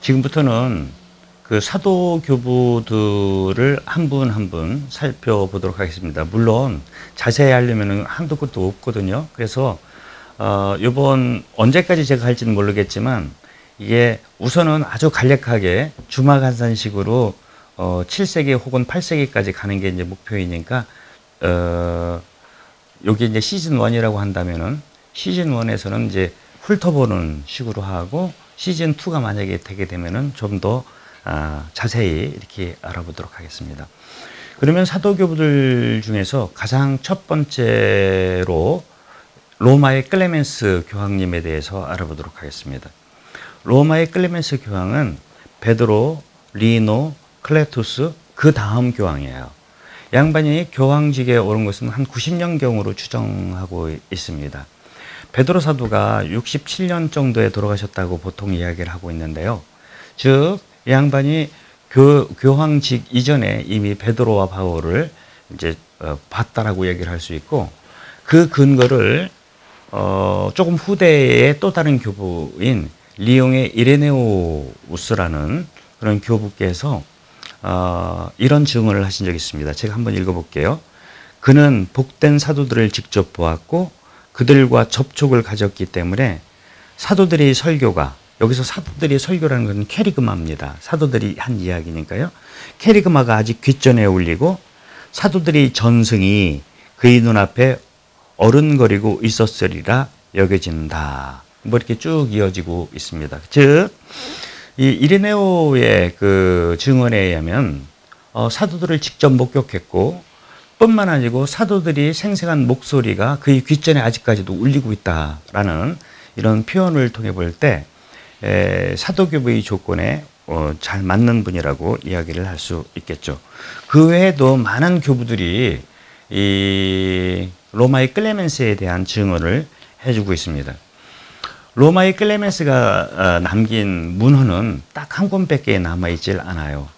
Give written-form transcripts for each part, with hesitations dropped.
지금부터는 그 사도 교부들을 한 분 한 분 살펴보도록 하겠습니다. 물론 자세히 하려면 한도 끝도 없거든요. 그래서 이번 언제까지 제가 할지는 모르겠지만 이게 우선은 아주 간략하게 주마간산식으로 7세기 혹은 8세기까지 가는 게 이제 목표이니까 여기 이제 시즌 1이라고 한다면은 시즌 1에서는 이제 훑어보는 식으로 하고 시즌 2가 만약에 되게 되면은 좀 더 자세히 이렇게 알아보도록 하겠습니다. 그러면 사도교부들 중에서 가장 첫 번째로 로마의 클레멘스 교황님에 대해서 알아보도록 하겠습니다. 로마의 클레멘스 교황은 베드로, 리노, 클레투스 그 다음 교황이에요. 양반이 교황직에 오른 것은 한 90년경으로 추정하고 있습니다. 베드로 사도가 67년 정도에 돌아가셨다고 보통 이야기를 하고 있는데요. 즉, 이 양반이 교황직 이전에 이미 베드로와 바울을 이제 봤다라고 얘기를 할 수 있고, 그 근거를 조금 후대의 또 다른 교부인 리옹의 이레네오우스라는 그런 교부께서 이런 증언을 하신 적이 있습니다. 제가 한번 읽어볼게요. 그는 복된 사도들을 직접 보았고 그들과 접촉을 가졌기 때문에 사도들의 설교가, 여기서 사도들의 설교라는 것은 캐리그마입니다. 사도들이 한 이야기니까요. 캐리그마가 아직 귓전에 울리고 사도들의 전승이 그의 눈앞에 어른거리고 있었으리라 여겨진다. 뭐 이렇게 쭉 이어지고 있습니다. 즉, 이 이레네오의 그 증언에 의하면 사도들을 직접 목격했고 뿐만 아니고 사도들이 생생한 목소리가 그의 귓전에 아직까지도 울리고 있다라는 이런 표현을 통해 볼 때 사도교부의 조건에 잘 맞는 분이라고 이야기를 할 수 있겠죠. 그 외에도 많은 교부들이 이 로마의 클레멘스에 대한 증언을 해주고 있습니다. 로마의 클레멘스가 남긴 문헌은 딱 한 권밖에 남아있질 않아요.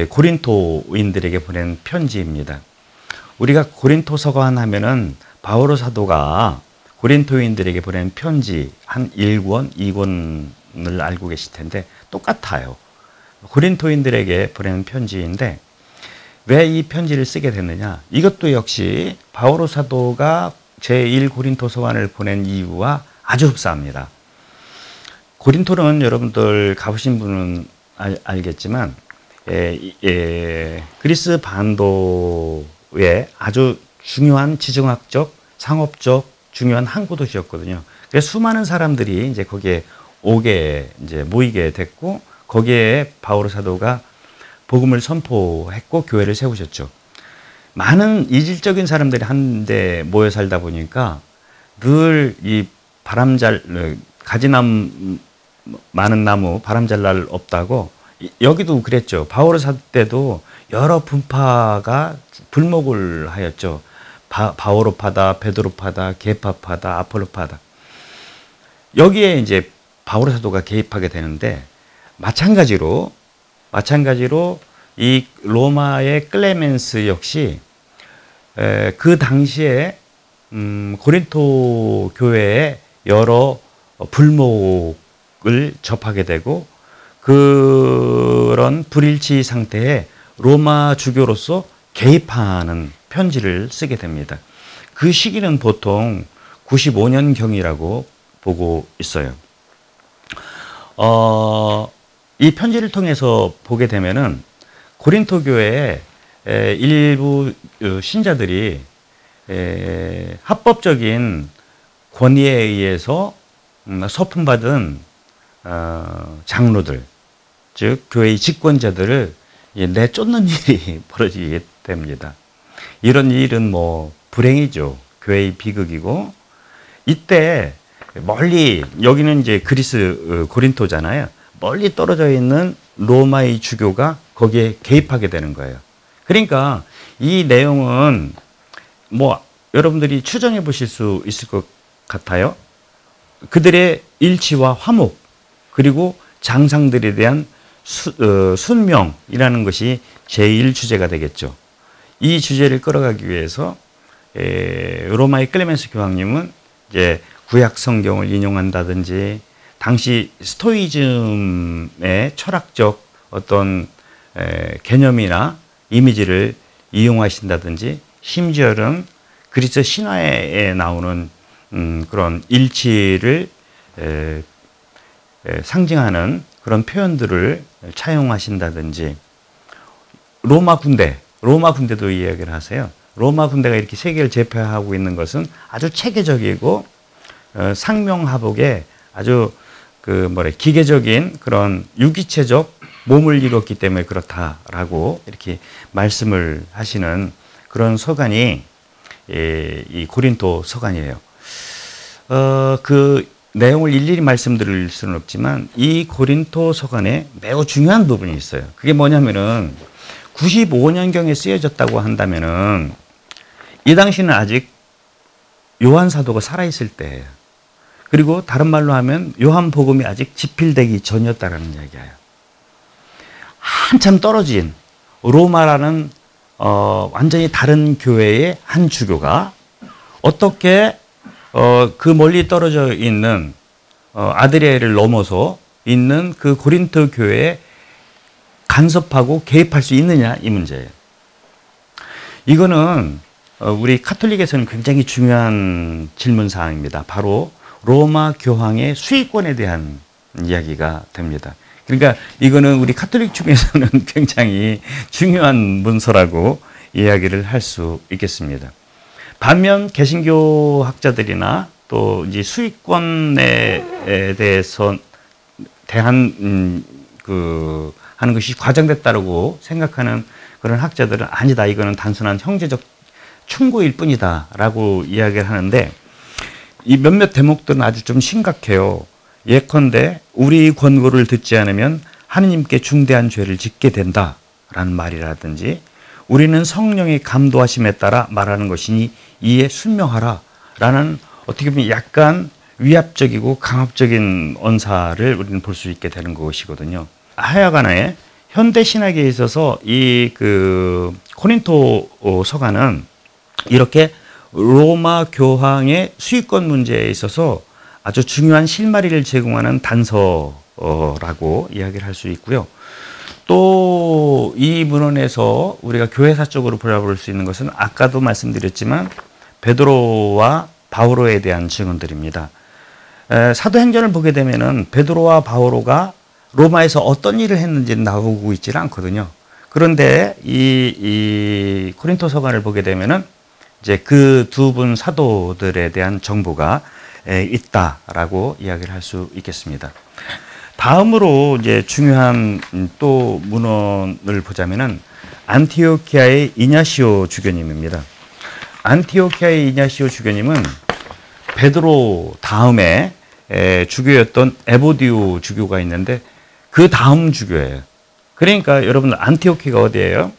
고린토인들에게 보낸 편지입니다. 우리가 고린토서관 하면은 바오로 사도가 고린토인들에게 보낸 편지 한 1권, 2권을 알고 계실 텐데 똑같아요. 고린토인들에게 보낸 편지인데 왜 이 편지를 쓰게 됐느냐? 이것도 역시 바오로 사도가 제1고린토서관을 보낸 이유와 아주 흡사합니다. 고린토는 여러분들 가보신 분은 알겠지만 그리스 반도의 아주 중요한 지정학적, 상업적 중요한 항구 도시였거든요. 그래서 수많은 사람들이 이제 거기에 이제 모이게 됐고 거기에 바오로 사도가 복음을 선포했고 교회를 세우셨죠. 많은 이질적인 사람들이 한데 모여 살다 보니까 늘 이 가지나무 많은 나무 바람 잘 날 없다고 여기도 그랬죠. 바오로 사도 때도 여러 분파가 불목을 하였죠. 바오로파다, 베드로파다, 게파파다, 아폴로파다. 여기에 이제 바오로 사도가 개입하게 되는데 마찬가지로 이 로마의 클레멘스 역시 그 당시에 고린토 교회에 여러 불목을 접하게 되고 그런 불일치 상태에 로마 주교로서 개입하는 편지를 쓰게 됩니다. 그 시기는 보통 95년경이라고 보고 있어요. 이 편지를 통해서 보게 되면은 고린토 교회의 일부 신자들이 합법적인 권위에 의해서 서품받은 장로들, 즉 교회의 집권자들을 내쫓는 일이 벌어지게 됩니다. 이런 일은 뭐 불행이죠. 교회의 비극이고 이때 멀리 여기는 이제 고린토잖아요. 멀리 떨어져 있는 로마의 주교가 거기에 개입하게 되는 거예요. 그러니까 이 내용은 뭐 여러분들이 추정해 보실 수 있을 것 같아요. 그들의 일치와 화목 그리고 장상들에 대한 순명이라는 것이 제1주제가 되겠죠. 이 주제를 끌어가기 위해서 로마의 클레멘스 교황님은 이제 구약 성경을 인용한다든지 당시 스토이즘의 철학적 어떤 개념이나 이미지를 이용하신다든지, 심지어는 그리스 신화에 나오는 그런 일치를 상징하는 그런 표현들을 차용하신다든지, 로마 군대도 이야기를 하세요. 로마 군대가 이렇게 세계를 제패하고 있는 것은 아주 체계적이고 상명하복에 아주 기계적인 그런 유기체적 몸을 이뤘기 때문에 그렇다라고 이렇게 말씀을 하시는 그런 서간이 이 고린도 서간이에요. 그 내용을 일일이 말씀드릴 수는 없지만 이 고린도 서간에 매우 중요한 부분이 있어요. 그게 뭐냐면은 95년경에 쓰여졌다고 한다면은 이 당시는 아직 요한 사도가 살아있을 때예요. 그리고 다른 말로 하면 요한 복음이 아직 집필되기 전이었다라는 이야기예요. 한참 떨어진 로마라는 완전히 다른 교회의 한 주교가 어떻게 그 멀리 떨어져 있는 아드리아를 넘어서 있는 그 고린도 교회에 간섭하고 개입할 수 있느냐, 이 문제예요. 이거는 우리 카톨릭에서는 굉장히 중요한 질문 사항입니다. 바로 로마 교황의 수익권에 대한 이야기가 됩니다. 그러니까 이거는 우리 카톨릭 중에서는 굉장히 중요한 문서라고 이야기를 할 수 있겠습니다. 반면 개신교 학자들이나 또 이제 수익권에 대해서 하는 것이 과장됐다고 생각하는 그런 학자들은 아니다, 이거는 단순한 형제적 충고일 뿐이다라고 이야기를 하는데, 이 몇몇 대목들은 아주 좀 심각해요. 예컨대 우리 권고를 듣지 않으면 하느님께 중대한 죄를 짓게 된다라는 말이라든지, 우리는 성령의 감도하심에 따라 말하는 것이니 이에 순명하라 라는, 어떻게 보면 약간 위압적이고 강압적인 언사를 우리는 볼 수 있게 되는 것이거든요. 하여간에 현대 신학에 있어서 이 고린도 서간은 이렇게 로마 교황의 수익권 문제에 있어서 아주 중요한 실마리를 제공하는 단서라고 이야기를 할 수 있고요. 또 이 문헌에서 우리가 교회사적으로 바라볼 수 있는 것은 아까도 말씀드렸지만 베드로와 바오로에 대한 증언들입니다. 사도행전을 보게 되면은 베드로와 바오로가 로마에서 어떤 일을 했는지는 나오고 있지는 않거든요. 그런데 이 고린도 서간을 보게 되면은 이제 그 두 분 사도들에 대한 정보가 있다라고 이야기를 할 수 있겠습니다. 다음으로 이제 중요한 또 문헌을 보자면은 안티오키아의 이냐시오 주교님입니다. 안티오키아의 이냐시오 주교님은 베드로 다음에 주교였던 에보디오 주교가 있는데 그 다음 주교예요. 그러니까 여러분, 안티오키아가 어디예요?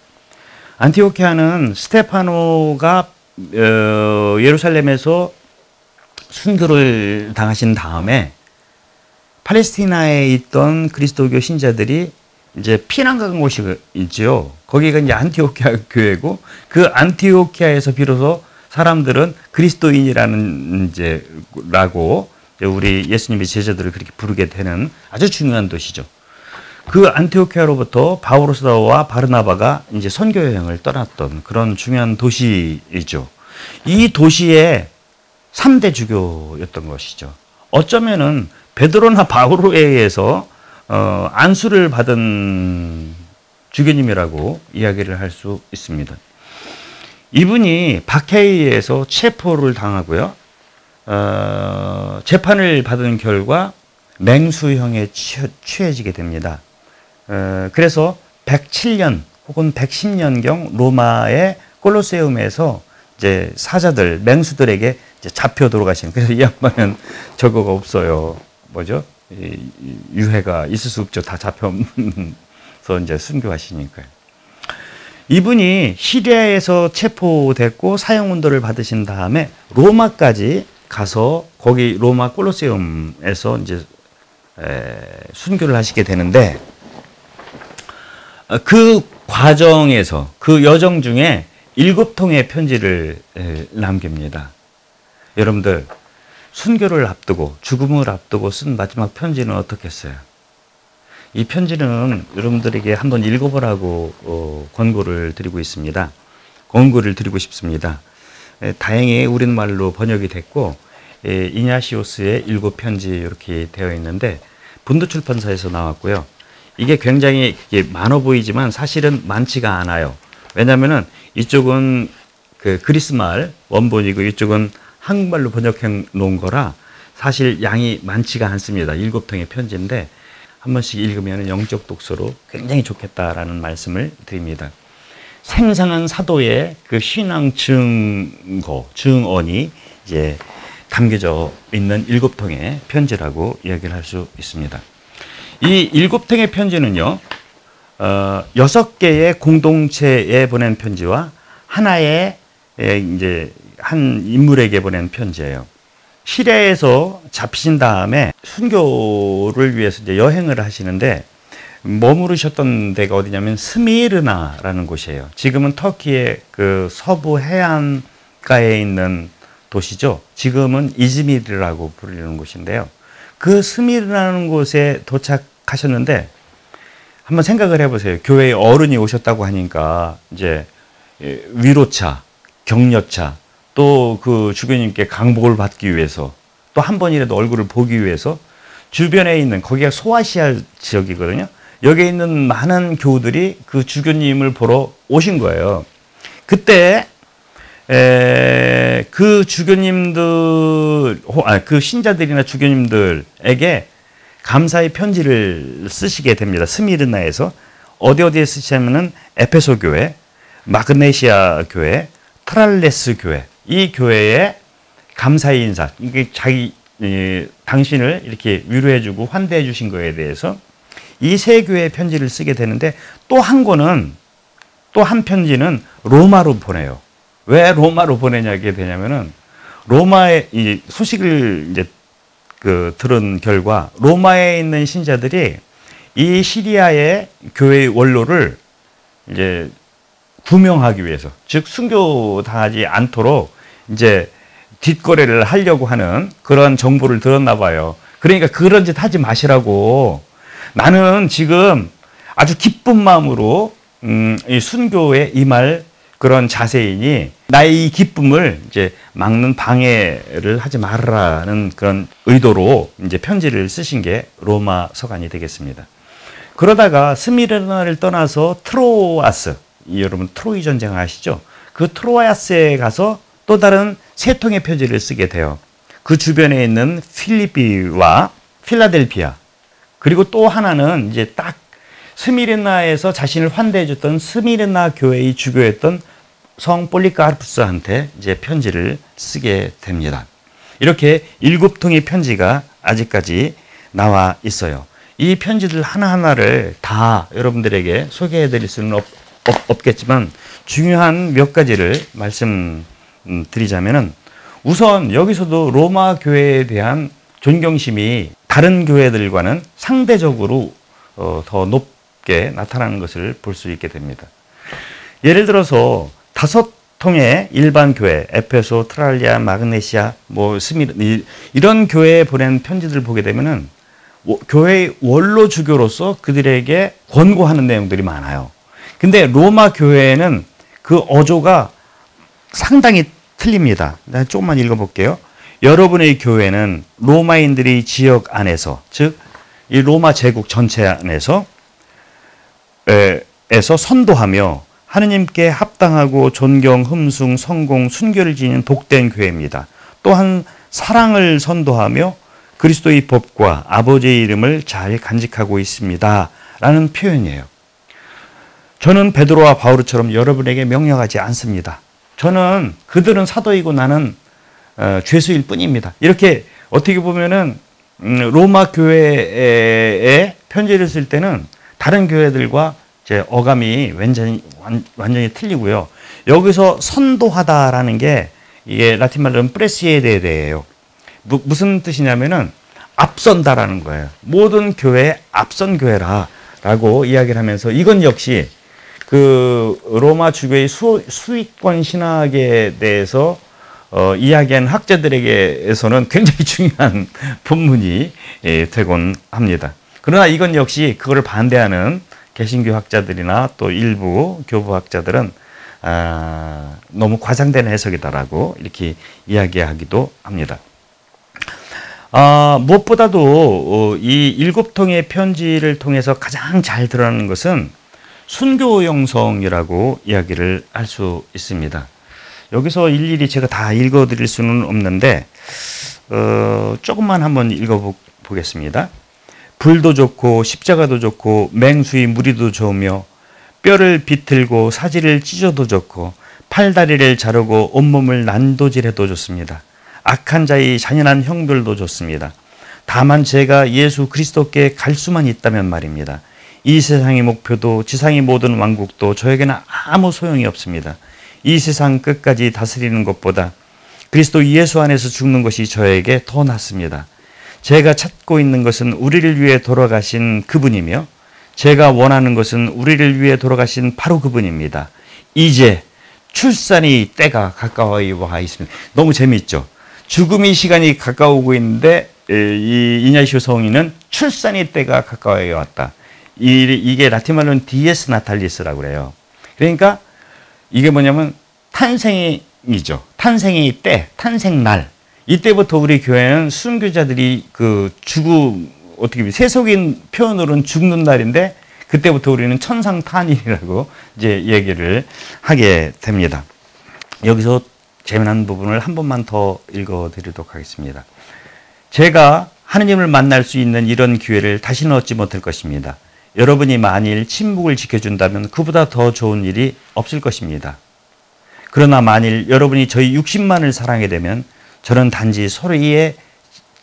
안티오키아는 스테파노가 예루살렘에서 순교를 당하신 다음에 팔레스티나에 있던 그리스도교 신자들이 이제 피난 간 곳이 있죠. 거기가 이제 안티오키아 교회고, 그 안티오키아에서 비로소 사람들은 그리스도인이라는 라고 우리 예수님의 제자들을 그렇게 부르게 되는 아주 중요한 도시죠. 그 안티오키아로부터 바오로 사도와 바르나바가 이제 선교 여행을 떠났던 그런 중요한 도시이죠. 이 도시의 3대 주교였던 것이죠. 어쩌면은 베드로나 바오로에 의해서 안수를 받은 주교님이라고 이야기를 할 수 있습니다. 이분이 박해에 체포를 당하고요. 재판을 받은 결과 맹수형에 취해지게 됩니다. 그래서 107년 혹은 110년경 로마의 콜로세움에서 이제 사자들, 맹수들에게 이제 잡혀 돌아가시는. 그래서 이 양반은 저거가 없어요. 뭐죠? 유해가 있을 수 없죠. 다 잡혀서 이제 순교하시니까요. 이분이 시리아에서 체포됐고 사형운동을 받으신 다음에 로마까지 가서 거기 로마 콜로세움에서 이제 순교를 하시게 되는데, 그 과정에서 그 여정 중에 7통의 편지를 남깁니다. 여러분들, 순교를 앞두고 죽음을 앞두고 쓴 마지막 편지는 어떻겠어요? 이 편지는 여러분들에게 한번 읽어보라고 권고를 드리고 있습니다. 권고를 드리고 싶습니다. 다행히 우리말로 번역이 됐고 이냐시오스의 7편지 이렇게 되어 있는데 분도출판사에서 나왔고요. 이게 굉장히 많아 보이지만 사실은 많지가 않아요. 왜냐하면 이쪽은 그 그리스말 원본이고 이쪽은 한국말로 번역해 놓은 거라 사실 양이 많지가 않습니다. 7통의 편지인데 한 번씩 읽으면 영적 독서로 굉장히 좋겠다라는 말씀을 드립니다. 생생한 사도의 그 신앙 증언이 이제 담겨져 있는 7통의 편지라고 이야기를 할 수 있습니다. 이 7통의 편지는요, 6개의 공동체에 보낸 편지와 하나의 이제 한 인물에게 보낸 편지예요. 시리아에서 잡히신 다음에 순교를 위해서 이제 여행을 하시는데 머무르셨던 데가 어디냐면 스미르나라는 곳이에요. 지금은 터키의 그 서부 해안가에 있는 도시죠. 지금은 이즈미르라고 부르는 곳인데요. 그 스미르라는 곳에 도착하셨는데 한번 생각을 해보세요. 교회에 어른이 오셨다고 하니까 이제 위로차, 격려차, 또 그 주교님께 강복을 받기 위해서 또 한 번이라도 얼굴을 보기 위해서 주변에 있는 거기가 소아시아 지역이거든요. 여기에 있는 많은 교우들이 그 주교님을 보러 오신 거예요. 그때 그 주교님들, 그 신자들이나 주교님들에게 감사의 편지를 쓰시게 됩니다. 스미르나에서 어디에 쓰시냐면은 에페소 교회, 마그네시아 교회, 트랄레스 교회, 이 교회에 감사의 인사, 이게 당신을 이렇게 위로해주고 환대해 주신 거에 대해서 이 세 교회의 편지를 쓰게 되는데 또 한 편지는 로마로 보내요. 왜 로마로 보내냐게 되냐면은 로마의 이 소식을 이제 들은 결과 로마에 있는 신자들이 이 시리아의 교회의 원로를 이제 구명하기 위해서, 즉 순교당하지 않도록 이제 뒷거래를 하려고 하는 그런 정보를 들었나 봐요. 그러니까 그런 짓 하지 마시라고. 나는 지금 아주 기쁜 마음으로 이 순교에 임할 그런 자세이니 나의 이 기쁨을 이제 막는 방해를 하지 말라는 그런 의도로 이제 편지를 쓰신 게 로마 서간이 되겠습니다. 그러다가 스미르나를 떠나서 트로아스, 여러분 트로이 전쟁 아시죠? 그 트로아스에 가서 또 다른 세 통의 편지를 쓰게 돼요. 그 주변에 있는 필리피와 필라델피아, 그리고 또 하나는 이제 딱 스미르나에서 자신을 환대해줬던 스미르나 교회의 주교였던 성 폴리카르푸스한테 이제 편지를 쓰게 됩니다. 이렇게 7통의 편지가 아직까지 나와 있어요. 이 편지들 하나하나를 다 여러분들에게 소개해 드릴 수는 없겠지만 중요한 몇 가지를 말씀드리자면은 우선 여기서도 로마 교회에 대한 존경심이 다른 교회들과는 상대적으로 더 높게 나타나는 것을 볼 수 있게 됩니다. 예를 들어서 5통의 일반 교회, 에페소, 트랄리아, 마그네시아, 스미르, 이런 교회에 보낸 편지들을 보게 되면은 교회의 원로 주교로서 그들에게 권고하는 내용들이 많아요. 근데 로마 교회에는 그 어조가 상당히 틀립니다. 조금만 읽어볼게요. 여러분의 교회는 로마인들이 지역 안에서, 즉 이 로마 제국 전체 안에서 선도하며 하느님께 합당하고 존경, 흠숭, 성공, 순교를 지니는 복된 교회입니다. 또한 사랑을 선도하며 그리스도의 법과 아버지의 이름을 잘 간직하고 있습니다. 라는 표현이에요. 저는 베드로와 바울처럼 여러분에게 명령하지 않습니다. 저는 그들은 사도이고 나는 죄수일 뿐입니다. 이렇게 어떻게 보면은 로마 교회에 편지를 쓸 때는 다른 교회들과 이제 어감이 완전히 틀리고요. 여기서 선도하다라는 게 이게 라틴 말로는 프레시에데예요. 무슨 뜻이냐면은 앞선다라는 거예요. 모든 교회에 앞선 교회라라고 이야기를 하면서 이건 역시 그 로마 주교의 수익권 신학에 대해서 이야기한 학자들에게서는 굉장히 중요한 본문이 되곤 합니다. 그러나 이건 역시 그거를 반대하는 개신교 학자들이나 또 일부 교부 학자들은 너무 과장된 해석이다라고 이렇게 이야기하기도 합니다. 무엇보다도 이 7통의 편지를 통해서 가장 잘 드러나는 것은 순교 영성이라고 이야기를 할 수 있습니다. 여기서 일일이 제가 다 읽어드릴 수는 없는데 조금만 한번 읽어보겠습니다. 불도 좋고 십자가도 좋고 맹수의 무리도 좋으며 뼈를 비틀고 사지를 찢어도 좋고 팔다리를 자르고 온몸을 난도질해도 좋습니다. 악한 자의 잔인한 형벌도 좋습니다. 다만 제가 예수 그리스도께 갈 수만 있다면 말입니다. 이 세상의 목표도 지상의 모든 왕국도 저에게는 아무 소용이 없습니다. 이 세상 끝까지 다스리는 것보다 그리스도 예수 안에서 죽는 것이 저에게 더 낫습니다. 제가 찾고 있는 것은 우리를 위해 돌아가신 그분이며 제가 원하는 것은 우리를 위해 돌아가신 바로 그분입니다. 이제 출산의 때가 가까워 와 있습니다. 너무 재미있죠? 죽음의 시간이 가까우고 있는데 이 이냐시오 성인은 출산의 때가 가까워 왔다. 이게 라틴 말로는 디에스 나탈리스라고 그래요. 그러니까 이게 뭐냐면 탄생이죠. 탄생의 때, 탄생날. 이때부터 우리 교회는 순교자들이 어떻게 보면 세속인 표현으로는 죽는 날인데 그때부터 우리는 천상탄일이라고 이제 얘기를 하게 됩니다. 여기서 재미난 부분을 한 번만 더 읽어드리도록 하겠습니다. 제가 하느님을 만날 수 있는 이런 기회를 다시는 얻지 못할 것입니다. 여러분이 만일 침묵을 지켜준다면 그보다 더 좋은 일이 없을 것입니다. 그러나 만일 여러분이 저희 60만을 사랑하게 되면 저는 단지 소리에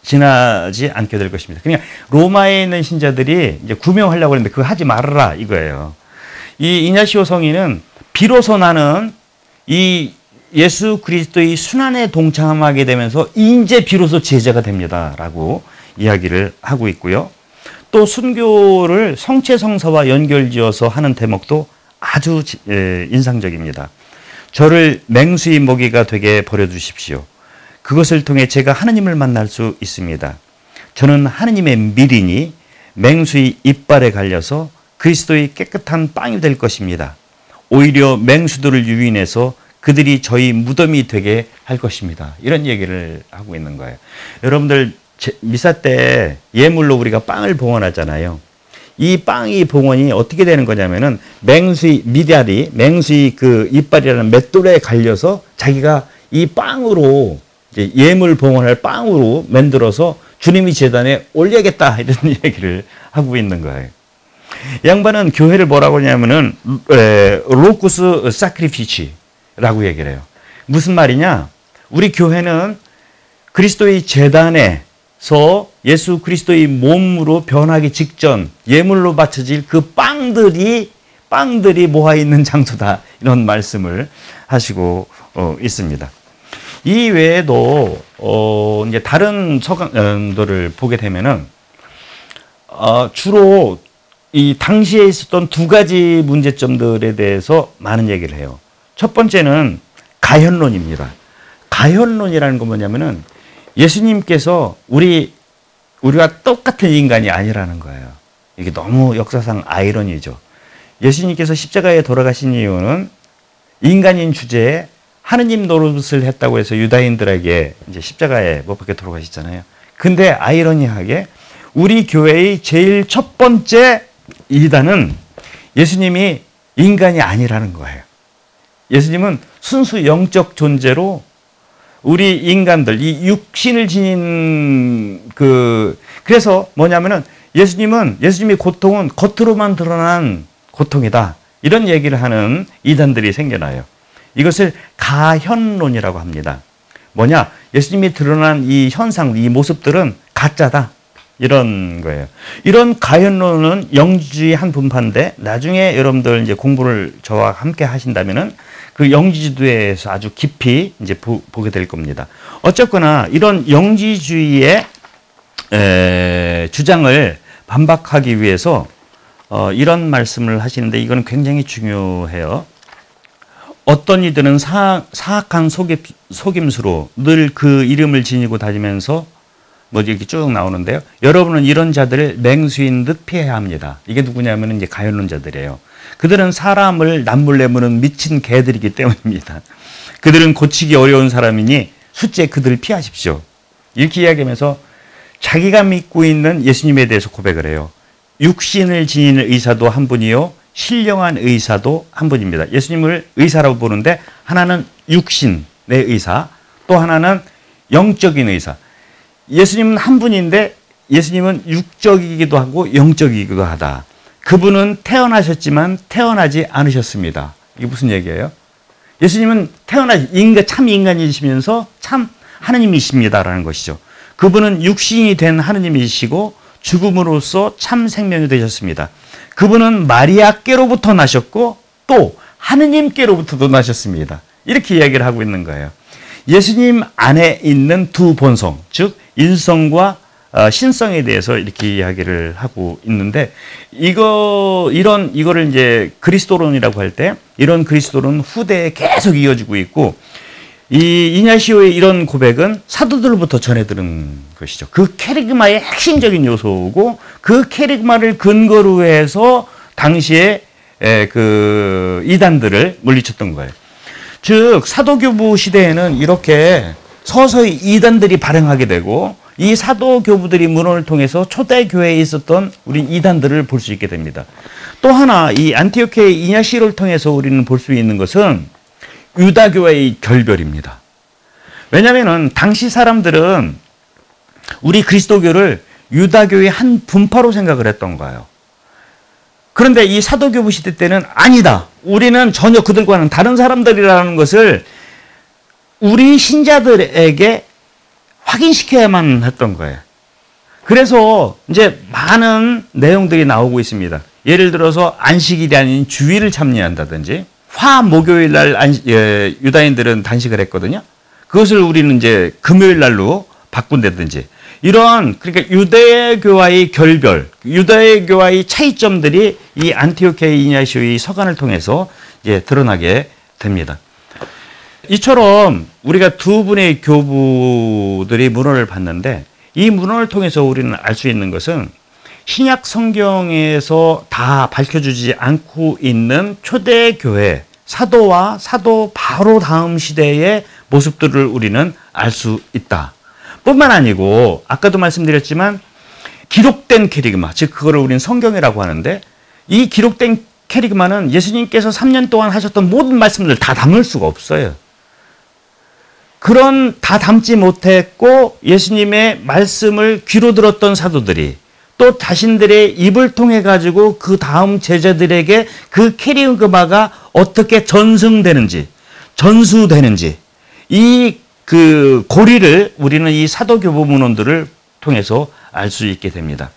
지나지 않게 될 것입니다. 그러니까 로마에 있는 신자들이 이제 구명하려고 했는데 그거 하지 말아라 이거예요. 이 이냐시오 성인은 비로소 나는 이 예수 그리스도의 순환에 동참하게 되면서 이제 비로소 제자가 됩니다라고 이야기를 하고 있고요. 또 순교를 성체성사와 연결지어서 하는 대목도 아주 인상적입니다. 저를 맹수의 먹이가 되게 버려주십시오. 그것을 통해 제가 하느님을 만날 수 있습니다. 저는 하느님의 밀이니 맹수의 이빨에 갈려서 그리스도의 깨끗한 빵이 될 것입니다. 오히려 맹수들을 유인해서 그들이 저희 무덤이 되게 할 것입니다. 이런 얘기를 하고 있는 거예요. 여러분들 미사 때 예물로 우리가 빵을 봉헌하잖아요. 이 빵이 봉헌이 어떻게 되는 거냐면은 맹수의 미달이 맹수의 그 이빨이라는 맷돌에 갈려서 자기가 이 빵으로 이제 예물 봉헌할 빵으로 만들어서 주님이 제단에 올려야겠다 이런 얘기를 하고 있는 거예요. 양반은 교회를 뭐라고 하냐면은 로쿠스 사크리피치라고 얘기를 해요. 무슨 말이냐? 우리 교회는 그리스도의 제단에서 예수 그리스도의 몸으로 변하기 직전 예물로 바쳐질 그 빵들이 모아 있는 장소다 이런 말씀을 하시고 있습니다. 이 외에도 이제 다른 서강들을 보게 되면은 주로 이 당시에 있었던 두 가지 문제점들에 대해서 많은 얘기를 해요. 첫 번째는 가현론입니다. 가현론이라는 건 뭐냐면은 예수님께서 우리가 똑같은 인간이 아니라는 거예요. 이게 너무 역사상 아이러니죠. 예수님께서 십자가에 돌아가신 이유는 인간인 주제에 하느님 노릇을 했다고 해서 유다인들에게 이제 십자가에 못 박혀 돌아가셨잖아요. 근데 아이러니하게 우리 교회의 제일 첫 번째 이단은 예수님이 인간이 아니라는 거예요. 예수님은 순수 영적 존재로 우리 인간들, 이 육신을 지닌 그래서 뭐냐면은 예수님의 고통은 겉으로만 드러난 고통이다. 이런 얘기를 하는 이단들이 생겨나요. 이것을 가현론이라고 합니다. 뭐냐? 예수님이 드러난 이 현상, 이 모습들은 가짜다. 이런 거예요. 이런 가현론은 영지주의 한 분파인데 나중에 여러분들 이제 공부를 저와 함께 하신다면은 그 영지주의에서 아주 깊이 이제 보게 될 겁니다. 어쨌거나 이런 영지주의의 주장을 반박하기 위해서 이런 말씀을 하시는데 이건 굉장히 중요해요. 어떤 이들은 사악한 속임수로 늘 그 이름을 지니고 다니면서 뭐 이렇게 쭉 나오는데요. 여러분은 이런 자들을 맹수인 듯 피해야 합니다. 이게 누구냐면 이제 가룟론자들이에요. 그들은 사람을 남몰래 무는 미친 개들이기 때문입니다. 그들은 고치기 어려운 사람이니 숫째 그들을 피하십시오. 이렇게 이야기하면서 자기가 믿고 있는 예수님에 대해서 고백을 해요. 육신을 지닌 의사도 한 분이요, 신령한 의사도 한 분입니다. 예수님을 의사라고 보는데 하나는 육신의 의사, 또 하나는 영적인 의사. 예수님은 한 분인데 예수님은 육적이기도 하고 영적이기도 하다. 그분은 태어나셨지만 태어나지 않으셨습니다. 이게 무슨 얘기예요? 예수님은 참 인간이시면서 참 하느님이십니다라는 것이죠. 그분은 육신이 된 하느님이시고 죽음으로써 참 생명이 되셨습니다. 그분은 마리아께로부터 나셨고 또 하느님께로부터도 나셨습니다. 이렇게 이야기를 하고 있는 거예요. 예수님 안에 있는 두 본성, 즉 인성과 신성에 대해서 이렇게 이야기를 하고 있는데 이거를 이제 그리스도론이라고 할 때 이런 그리스도론 후대에 계속 이어지고 있고 이 이냐시오의 이런 고백은 사도들로부터 전해 들은 것이죠. 그 케리그마의 핵심적인 요소고 그 케리그마를 근거로 해서 당시에 그 이단들을 물리쳤던 거예요. 즉 사도교부 시대에는 이렇게 서서히 이단들이 발행하게 되고 이 사도교부들이 문헌을 통해서 초대교회에 있었던 우리 이단들을 볼 수 있게 됩니다. 또 하나 이 안티오키아의 이냐시로를 통해서 우리는 볼 수 있는 것은 유다교회의 결별입니다. 왜냐하면 당시 사람들은 우리 그리스도교를 유다교의 한 분파로 생각을 했던 거예요. 그런데 이 사도교부 시대 때는 아니다. 우리는 전혀 그들과는 다른 사람들이라는 것을 우리 신자들에게 확인시켜야만 했던 거예요. 그래서 이제 많은 내용들이 나오고 있습니다. 예를 들어서 안식일이 아닌 주일을 참여한다든지 화목요일 날 유다인들은 단식을 했거든요. 그것을 우리는 이제 금요일 날로 바꾼다든지 이런 그러니까 유대교와의 결별, 유대교와의 차이점들이 이 안티오키아 이냐시오의 서간을 통해서 이제 드러나게 됩니다. 이처럼 우리가 두 분의 교부들이 문헌을 봤는데 이 문헌을 통해서 우리는 알 수 있는 것은 신약 성경에서 다 밝혀주지 않고 있는 초대교회 사도와 사도 바로 다음 시대의 모습들을 우리는 알 수 있다. 뿐만 아니고 아까도 말씀드렸지만 기록된 캐리그마, 즉 그거를 우리는 성경이라고 하는데 이 기록된 캐리그마는 예수님께서 3년 동안 하셨던 모든 말씀들 다 담을 수가 없어요. 그런 다 담지 못했고 예수님의 말씀을 귀로 들었던 사도들이 또 자신들의 입을 통해 가지고 그 다음 제자들에게 그 캐리그마가 어떻게 전승되는지 전수되는지 이 그 고리를 우리는 이 사도교부 문헌들을 통해서 알 수 있게 됩니다.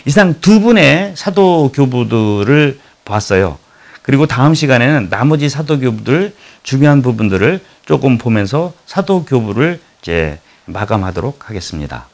이상 두 분의 사도교부들을 봤어요. 그리고 다음 시간에는 나머지 사도교부들 중요한 부분들을 조금 보면서 사도교부를 이제 마감하도록 하겠습니다.